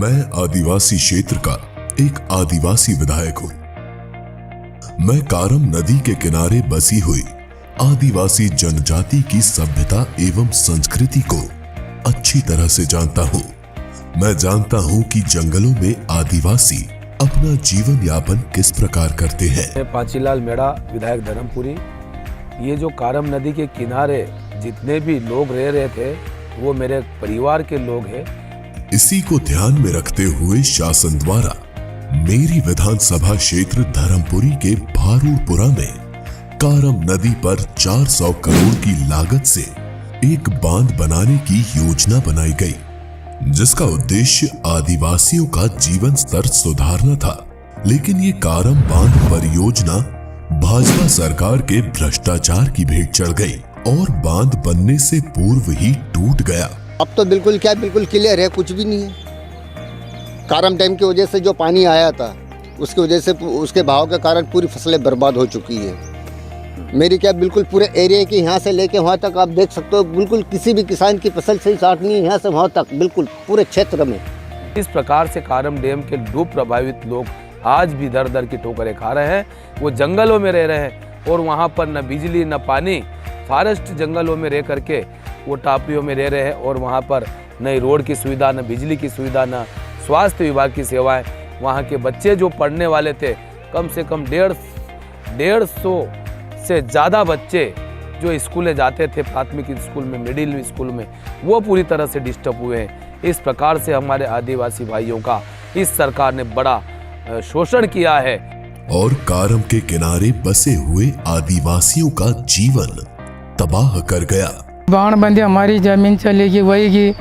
मैं आदिवासी क्षेत्र का एक आदिवासी विधायक हूं। मैं कारम नदी के किनारे बसी हुई आदिवासी जनजाति की सभ्यता एवं संस्कृति को अच्छी तरह से जानता हूं। मैं जानता हूं कि जंगलों में आदिवासी अपना जीवन यापन किस प्रकार करते हैं। मैं पाचीलाल मेड़ा, विधायक धर्मपुरी। ये जो कारम नदी के किनारे जितने भी लोग रह रहे थे वो मेरे परिवार के लोग हैं। इसी को ध्यान में रखते हुए शासन द्वारा मेरी विधानसभा क्षेत्र धर्मपुरी के भारूपुरा में कारम नदी पर 400 करोड़ की लागत से एक बांध बनाने की योजना बनाई गई, जिसका उद्देश्य आदिवासियों का जीवन स्तर सुधारना था। लेकिन ये कारम बांध परियोजना भाजपा सरकार के भ्रष्टाचार की भेंट चढ़ गई और बांध बनने से पूर्व ही टूट गया। अब तो बिल्कुल क्लियर है, कुछ भी नहीं है। कारम डैम की वजह से जो पानी आया था उसकी वजह से उसके बहाव के कारण पूरी फसलें बर्बाद हो चुकी है। मेरी बिल्कुल पूरे एरिया की यहाँ से लेके वहाँ तक आप देख सकते हो, बिल्कुल किसी भी किसान की फसल सही साट नहीं है यहाँ से वहाँ तक, बिल्कुल पूरे क्षेत्र में। इस प्रकार से कारम डैम के डूब प्रभावित लोग आज भी दर दर की ठोकरें खा रहे हैं। वो जंगलों में रह रहे हैं और वहाँ पर न बिजली न पानी, फॉरेस्ट जंगलों में रह करके वो टापियों में रह रहे हैं और वहाँ पर न रोड की सुविधा, न बिजली की सुविधा, न स्वास्थ्य विभाग की सेवाएं। वहाँ के बच्चे जो पढ़ने वाले थे, कम से कम 150 से ज़्यादा बच्चे जो स्कूलें जाते थे, प्राथमिक स्कूल में, मिडिल स्कूल में, वो पूरी तरह से डिस्टर्ब हुए हैं। इस प्रकार से हमारे आदिवासी भाइयों का इस सरकार ने बड़ा शोषण किया है। और कारम के किनारे बसे हुए आदिवासियों का जीवन तबाह कर गया। बाण बंदे हमारी जमीन चलेगी वहीगी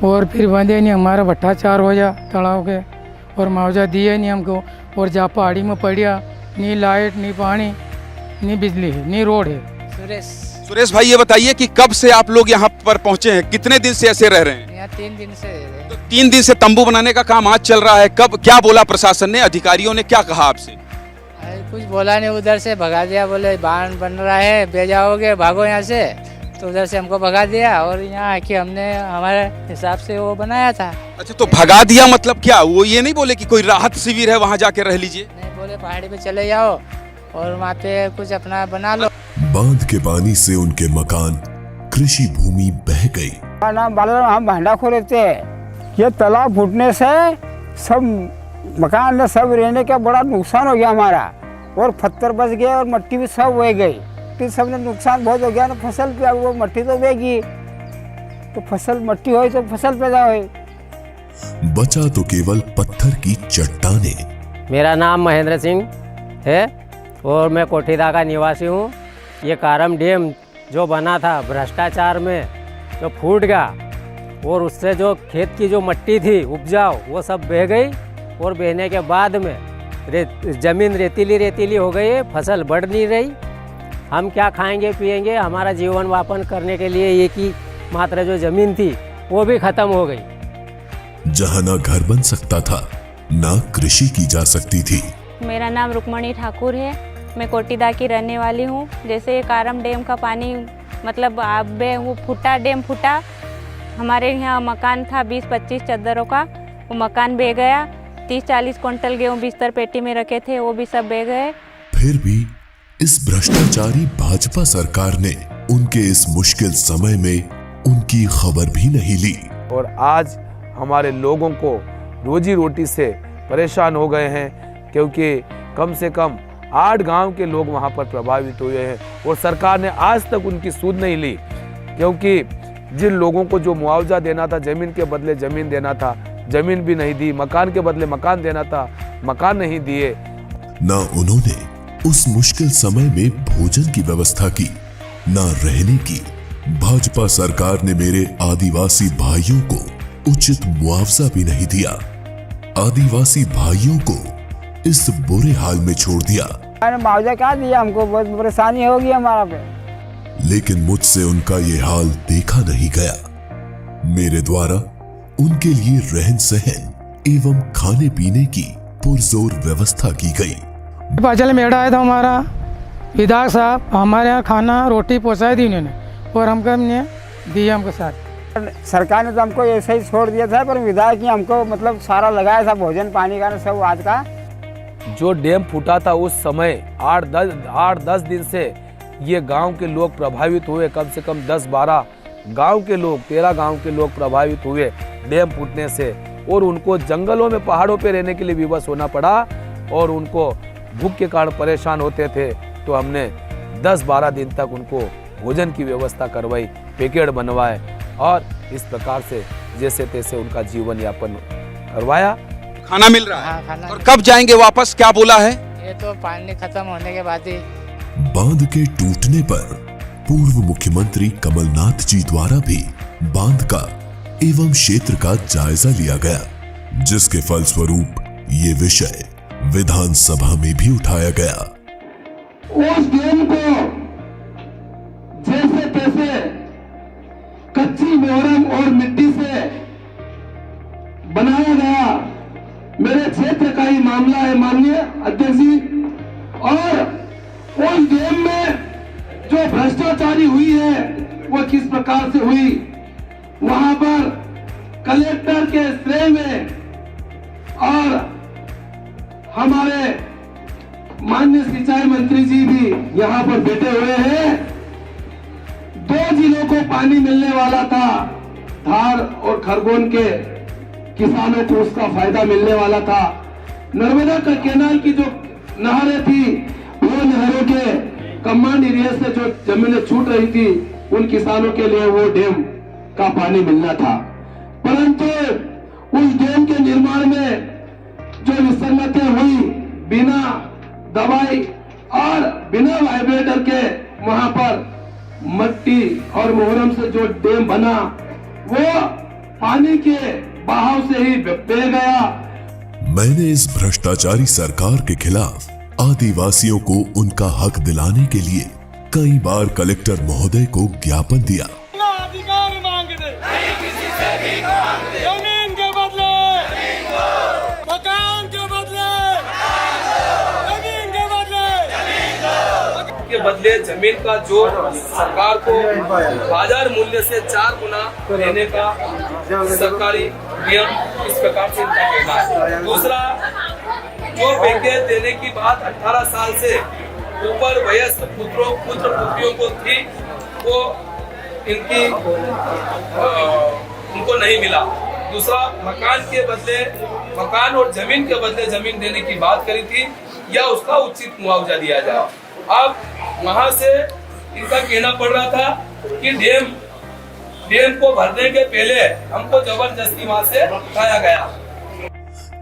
और फिर बंदे नहीं, हमारा भट्टाचार हो जा तालाब के और मुआवजा दिए नहीं हमको। और जहाँ पहाड़ी में पड़िया, नी लाइट, नी पानी, नी बिजली है, नी रोड है। सुरेश भाई, ये बताइए कि कब से आप लोग यहाँ पर पहुँचे हैं, कितने दिन से ऐसे रह रहे हैं? यहाँ 3 दिन से। तो 3 दिन से तंबू बनाने का काम आज चल रहा है। कब क्या बोला प्रशासन ने, अधिकारियों ने क्या कहा आपसे? कुछ बोला नहीं, उधर से भगा दिया, बोले बांध बन रहा है, बे जाओगे, भागो यहाँ से। तो उधर से हमको भगा दिया और यहाँ आके हमने हमारे हिसाब से वो बनाया था। अच्छा, तो भगा दिया मतलब क्या? वो ये नहीं बोले कि कोई राहत शिविर है वहाँ जाके रह लीजिए? नहीं, बोले पहाड़ी पे चले जाओ और वहाँ पे कुछ अपना बना लो। बांध के पानी से उनके मकान, कृषि भूमि बह गई। नाम बाला, हम भांडा खोले थे। ये तालाब फूटने से सब मकान में सब रहने का बड़ा नुकसान हो गया हमारा, और पत्थर बच गए और मट्टी भी सब बह गई। तो सबने नुकसान बहुत हो गया ना फसल पे। वो मट्टी तो बहेगी, तो फसल मट्टी हो तो फसल पैदा हो। बचा तो केवल पत्थर की चट्टाने। मेरा नाम महेंद्र सिंह है और मैं कोठीदा का निवासी हूँ। ये कारम डैम जो बना था भ्रष्टाचार में, जो फूट गया और उससे जो खेत की जो मट्टी थी उपजाऊ, वो सब बह गई। और बहने के बाद में जमीन रेतीली हो गई है, फसल बढ़ नहीं रही। हम क्या खाएंगे पिएंगे? हमारा जीवन यापन करने के लिए एक ही मात्र जो जमीन थी वो भी खत्म हो गई। जहाँ ना घर बन सकता था, ना कृषि की जा सकती थी। मेरा नाम रुक्मणी ठाकुर है, मैं कोटीदा की रहने वाली हूँ। जैसे ये कारम डैम का पानी मतलब वो फूटा, डैम फूटा, हमारे यहाँ मकान था 20-25 चद्दरों का, वो मकान बह गया। 30-40 क्विंटल गेहूँ बिस्तर पेटी में रखे थे, वो भी सब बह गए। फिर भी इस भ्रष्टाचारी भाजपा सरकार ने उनके इस मुश्किल समय में उनकी खबर भी नहीं ली। और आज हमारे लोगों को रोजी रोटी से परेशान हो गए हैं, क्योंकि कम से कम 8 गांव के लोग वहां पर प्रभावित हुए हैं और सरकार ने आज तक उनकी सुध नहीं ली। क्योंकि जिन लोगों को जो मुआवजा देना था, जमीन के बदले जमीन देना था, जमीन भी नहीं दी, मकान के बदले मकान देना था, मकान नहीं दिए। ना उन्होंने उस मुश्किल समय में भोजन की व्यवस्था की, ना रहने की। भाजपा सरकार ने मेरे आदिवासी भाइयों को उचित मुआवजा भी नहीं दिया। आदिवासी भाइयों को इस बुरे हाल में छोड़ दिया। मुआवजा क्या दिया हमको, बहुत परेशानी होगी हमारा पे। लेकिन मुझसे उनका ये हाल देखा नहीं गया। मेरे द्वारा उनके लिए रहन सहन एवं खाने पीने की पुरजोर व्यवस्था की गई। पाचल मेड़ा आया था हमारा विधायक साहब, हमारे यहाँ खाना रोटी पहुँचाई दी उन्होंने और हमको हमने दिया हमको साथ। सरकार ने तो हमको ऐसे ही छोड़ दिया था, पर विधायक ने हमको मतलब सारा लगाया था, भोजन पानी का सब आज का। जो डैम फूटा था उस समय 8-10 दिन से ये गांव के लोग प्रभावित हुए। कम से कम 10-12 गांव के लोग, 13 गांव के लोग प्रभावित हुए डैम फूटने से, और उनको जंगलों में पहाड़ों पे रहने के लिए विवश होना पड़ा, और उनको भूख के कारण परेशान होते थे। तो हमने 10-12 दिन तक उनको भोजन की व्यवस्था करवाई, पैकेट बनवाए, और इस प्रकार से जैसे तैसे उनका जीवन यापन करवाया। खाना मिल रहा है? हाँ, खाना। और कब जाएंगे वापस, क्या बोला है? ये तो पानी खत्म होने के बाद ही। बांध के टूटने पर पूर्व मुख्यमंत्री कमलनाथ जी द्वारा भी बांध का एवं क्षेत्र का जायजा लिया गया, जिसके फलस्वरूप ये विषय विधानसभा में भी उठाया गया। उस डैम को जैसे तैसे कच्ची मोहरम और मिट्टी से बनाया गया। मेरे क्षेत्र का ही मामला है माननीय अध्यक्ष जी। और उस डैम में जो भ्रष्टाचारी हुई है वो किस प्रकार से हुई, वहां पर कलेक्टर के श्रेय में और हमारे माननीय सिंचाई मंत्री जी भी यहाँ पर बैठे हुए हैं। 2 जिलों को पानी मिलने वाला था, धार और खरगोन के किसानों को उसका फायदा मिलने वाला था। नर्मदा का कैनाल की जो नहरें थी, वो नहरों के कमांड एरिया से जो जमीनें छूट रही थी, उन किसानों के लिए वो डैम का पानी मिलना था। परंतु उस डैम के निर्माण में जो विसंगतियां हुई, बिना दवाई और बिना वाइब्रेटर के वहां पर मट्टी और मोहरम से जो डैम बना, वो पानी के बहाव से ही बह गया। मैंने इस भ्रष्टाचारी सरकार के खिलाफ आदिवासियों को उनका हक दिलाने के लिए कई बार कलेक्टर महोदय को ज्ञापन दिया। अधिकार मांगते नहीं, किसी से भी मांगते, जमीन के बदले मकान के बदले जमीन के बदले जमीन का जो सरकार को बाजार मूल्य से 4 गुना देने का सरकारी नियम, इस प्रकार से इनका कहना है। दूसरा, जो पैकेज देने की बात 18 साल से ऊपर वयस्क पुत्र पुत्रियों को थी, वो इनकी उनको नहीं मिला। दूसरा, मकान के बदले मकान और जमीन के बदले जमीन देने की बात करी थी, या उसका उचित मुआवजा दिया जाए। अब वहां से इनका कहना पड़ रहा था कि डैम को भरने के पहले हमको जबरदस्ती वहां से उठाया गया,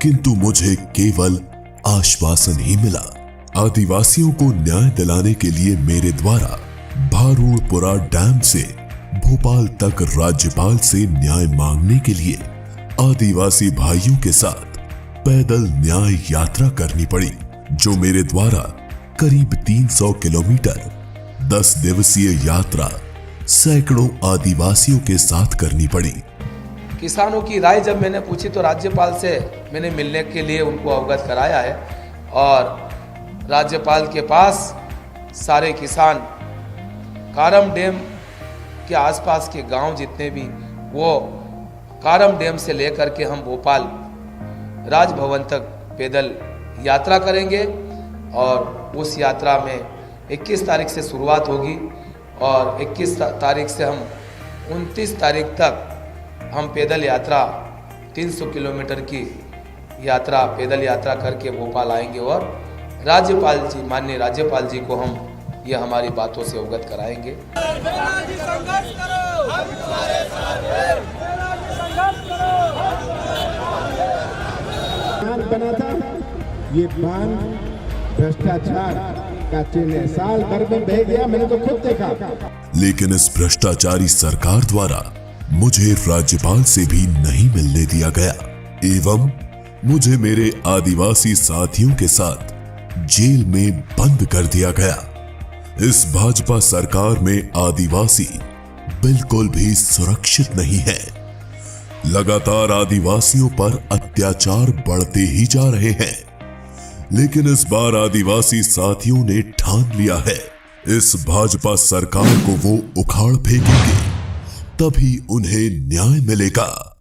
किंतु मुझे केवल आश्वासन ही मिला। आदिवासियों को न्याय दिलाने के लिए मेरे द्वारा भारूड़पुरा डैम से भोपाल तक राज्यपाल से न्याय मांगने के लिए आदिवासी भाइयों के साथ पैदल न्याय यात्रा करनी पड़ी, जो मेरे द्वारा करीब 300 किलोमीटर 10 दिवसीय यात्रा सैकड़ों आदिवासियों के साथ करनी पड़ी। किसानों की राय जब मैंने पूछी तो राज्यपाल से मैंने मिलने के लिए उनको अवगत कराया है, और राज्यपाल के पास सारे किसान कारम डैम के आसपास के गांव जितने भी, वो कारम डैम से लेकर के हम भोपाल राजभवन तक पैदल यात्रा करेंगे, और उस यात्रा में 21 तारीख से शुरुआत होगी, और 21 तारीख से हम 29 तारीख तक हम पैदल यात्रा 300 किलोमीटर की यात्रा पैदल यात्रा करके भोपाल आएंगे, और राज्यपाल जी, माननीय राज्यपाल जी को हम ये हमारी बातों से अवगत कराएंगे। बना था ये बांध भ्रष्टाचार का चिन्ह है। साल भर में बह गया, मैंने तो खुद देखा। लेकिन इस भ्रष्टाचारी सरकार द्वारा मुझे राज्यपाल से भी नहीं मिलने दिया गया, एवं मुझे मेरे आदिवासी साथियों के साथ जेल में बंद कर दिया गया। इस भाजपा सरकार में आदिवासी बिल्कुल भी सुरक्षित नहीं है। लगातार आदिवासियों पर अत्याचार बढ़ते ही जा रहे हैं, लेकिन इस बार आदिवासी साथियों ने ठान लिया है, इस भाजपा सरकार को वो उखाड़ फेंकेंगे तभी उन्हें न्याय मिलेगा।